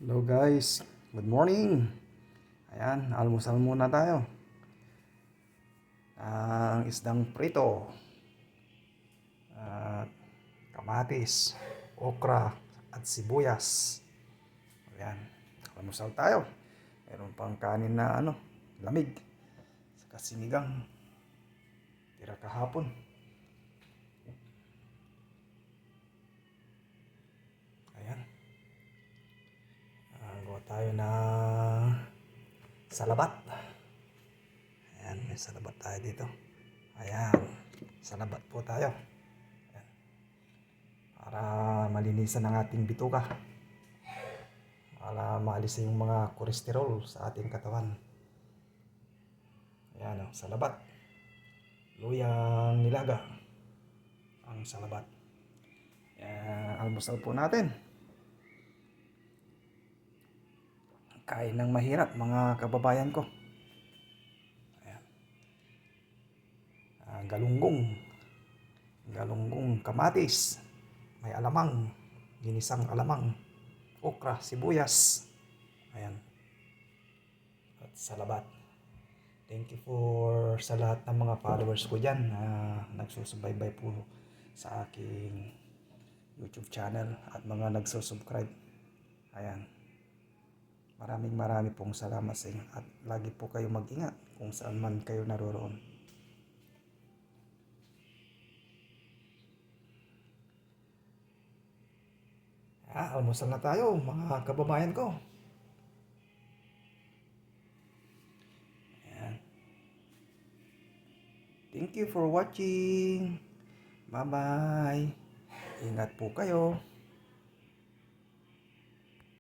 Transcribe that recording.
Hello guys, good morning. Ayan, almusal muna tayo. Ang isdang prito, at kamatis, okra, at sibuyas. Ayan, almusal tayo. Meron pang kanin na lamig. Saka sinigang. Tira kahapon. Ayan. Gawa tayo na salabat. Ayan, may salabat tayo dito. Ayan, salabat po tayo. Para malinisan ang ating bituka. Para maalis yung mga kolesterol sa ating katawan. Ayan o, salabat. Luyang nilaga. Ang salabat. Ayan, almusal po natin. Kain ng mahirap mga kababayan ko. Ayan. Galunggong. Galunggong kamatis. May alamang. Ginisang alamang. Okra, sibuyas. Ayan. At salabat. Thank you for sa lahat ng mga followers ko dyan na nagsusubaybay po sa aking YouTube channel at mga nagsusubscribe. Ayan. Maraming pong salamat sa inyo at lagi po kayo mag-ingat kung saan man kayo naroroon. Almusal na tayo mga kababayan ko. Ayan. Thank you for watching. Bye-bye. Ingat po kayo.